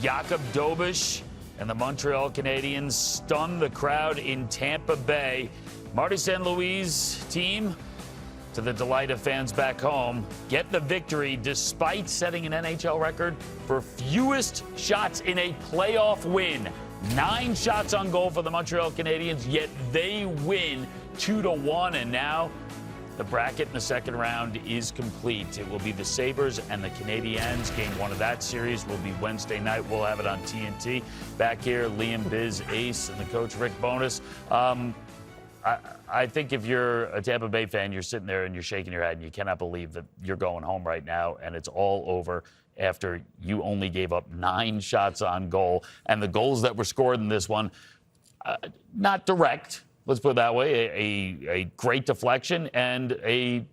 Jakob Dobish and the Montreal Canadiens stun the crowd in Tampa Bay. Marty St. Louis' team, to the delight of fans back home, get the victory despite setting an NHL record for fewest shots in a playoff win. 9 shots on goal for the Montreal Canadiens, yet they win 2-1, and now the bracket in the second round is complete. It will be the Sabres and the Canadiens. Game 1 of that series will be Wednesday night. We'll have it on TNT. Back here, Liam, Biz, Ace, and the coach, Rick Bowness. I think if you're a Tampa Bay fan, you're sitting there and you're shaking your head and you cannot believe that you're going home right now and it's all over after you only gave up 9 shots on goal. And the goals that were scored in this one, not direct, let's put it that way, a great deflection and a,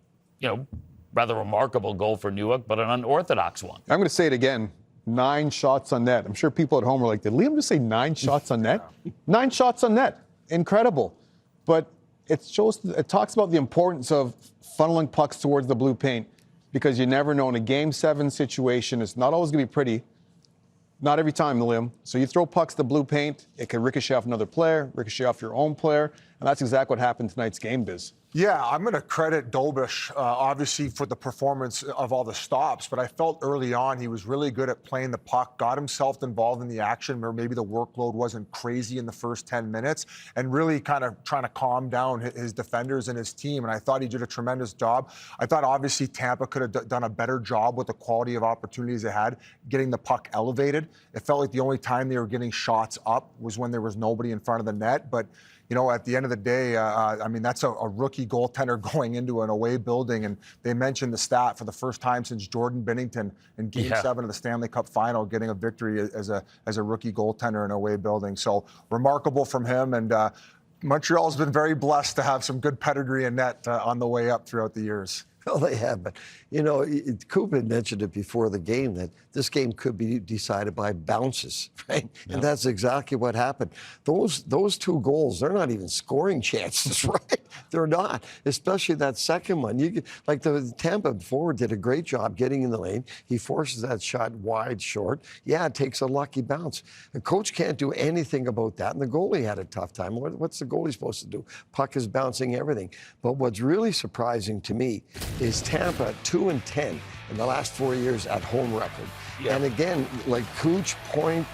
rather remarkable goal for Newark, but an unorthodox one. I'm going to say it again. 9 shots on net. I'm sure people at home are like, did Liam just say 9 shots on net? 9 shots on net. Incredible. But it talks about the importance of funneling pucks towards the blue paint, because you never know in a Game 7 situation. It's not always going to be pretty. Not every time, Liam. So you throw pucks to the blue paint, it can ricochet off another player, ricochet off your own player, and that's exactly what happened tonight's game, Biz. Yeah, I'm going to credit Dobish, obviously, for the performance of all the stops, but I felt early on he was really good at playing the puck, got himself involved in the action where maybe the workload wasn't crazy in the first 10 minutes, and really kind of trying to calm down his defenders and his team, and I thought he did a tremendous job. I thought, obviously, Tampa could have done a better job with the quality of opportunities they had, getting the puck elevated. It felt like the only time they were getting shots up was when there was nobody in front of the net, but at the end of the day, that's a rookie goaltender going into an away building. And they mentioned the stat for the first time since Jordan Binnington in Game 7 of the Stanley Cup Final, getting a victory as a rookie goaltender in an away building. So remarkable from him. And Montreal's been very blessed to have some good pedigree in net on the way up throughout the years. Well, they have, but, Kuch had mentioned it before the game that this game could be decided by bounces, right? Yep. And that's exactly what happened. Those 2 goals, they're not even scoring chances, right? They're not, especially that second one. Like the Tampa forward did a great job getting in the lane. He forces that shot wide short. Yeah, it takes a lucky bounce. The coach can't do anything about that, and the goalie had a tough time. What's the goalie supposed to do? Puck is bouncing everything. But what's really surprising to me is Tampa 2-10 in the last 4 years at home record. Yeah. And again, like Kuch, Point,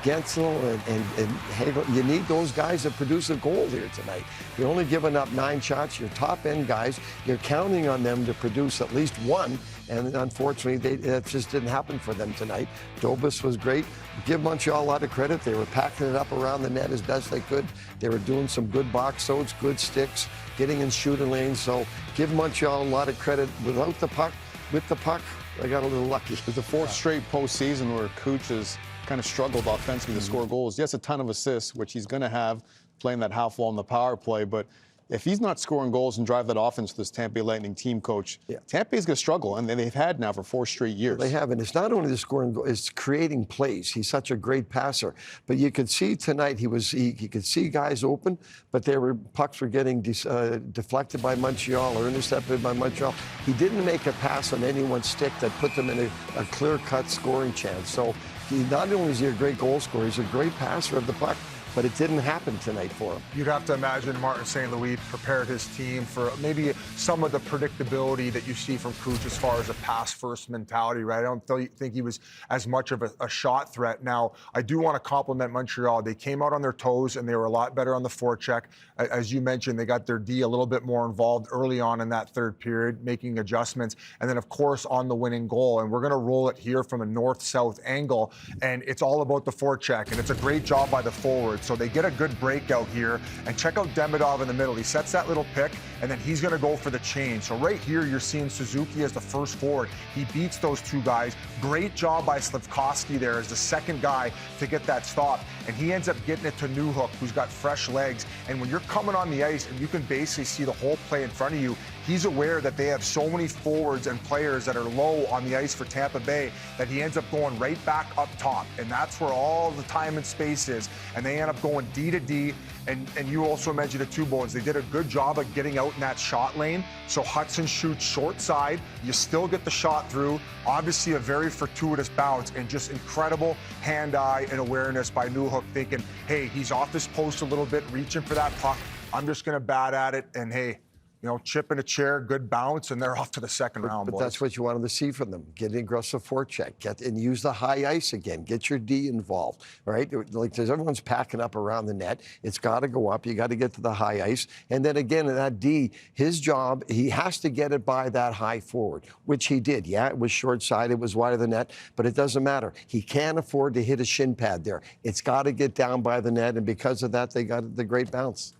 Gensel, and Hagel, you need those guys to produce a goal here tonight. You're only giving up 9 shots. Your top-end guys, you're counting on them to produce at least 1, and unfortunately, that just didn't happen for them tonight. Dobish was great. Give Montreal a lot of credit. They were packing it up around the net as best they could. They were doing some good box outs, good sticks, getting in shooting lanes. So give Montreal a lot of credit. Without the puck, with the puck, they got a little lucky. It's the 4th straight postseason where Kuch has kind of struggled offensively to score goals. Yes, a ton of assists, which he's going to have playing that half wall in the power play, but if he's not scoring goals and drive that offense for this Tampa Bay Lightning team, Coach, Tampa Bay's going to struggle, and they've had now for 4 straight years. They have, and it's not only the scoring goals, it's creating plays. He's such a great passer. But you could see tonight he could see guys open, but pucks were getting deflected by Montreal or intercepted by Montreal. He didn't make a pass on anyone's stick that put them in a clear-cut scoring chance. So not only is he a great goal scorer, he's a great passer of the puck. But it didn't happen tonight for him. You'd have to imagine Martin St. Louis prepared his team for maybe some of the predictability that you see from Kuch as far as a pass-first mentality, right? I don't think he was as much of a shot threat. Now, I do want to compliment Montreal. They came out on their toes, and they were a lot better on the forecheck. As you mentioned, they got their D a little bit more involved early on in that third period, making adjustments. And then, of course, on the winning goal. And we're going to roll it here from a north-south angle, and it's all about the forecheck. And it's a great job by the forward. So they get a good breakout here, and check out Demidov in the middle. He sets that little pick, and then he's going to go for the change. So right here, you're seeing Suzuki as the first forward. He beats those 2 guys. Great job by Slafkovsky there as the second guy to get that stop, and he ends up getting it to Newhook, who's got fresh legs. And when you're coming on the ice and you can basically see the whole play in front of you, he's aware that they have so many forwards and players that are low on the ice for Tampa Bay that he ends up going right back up top. And that's where all the time and space is. And they end up going D to D. And you also mentioned it too, Bones. They did a good job of getting out in that shot lane. So Hudson shoots short side. You still get the shot through. Obviously a very fortuitous bounce and just incredible hand-eye and awareness by Newhook, thinking, hey, he's off his post a little bit, reaching for that puck. I'm just going to bat at it. And hey, you know, chip in a chair, good bounce, and they're off to the second round, But boys. that's what you wanted to see from them. Get an aggressive forecheck. Get and use the high ice again. Get your D involved, right? Like everyone's packing up around the net. It's got to go up. You got to get to the high ice. And then again, in that D, his job, he has to get it by that high forward, which he did. Yeah, it was short side. It was wide of the net, but it doesn't matter. He can't afford to hit a shin pad there. It's got to get down by the net, and because of that, they got the great bounce.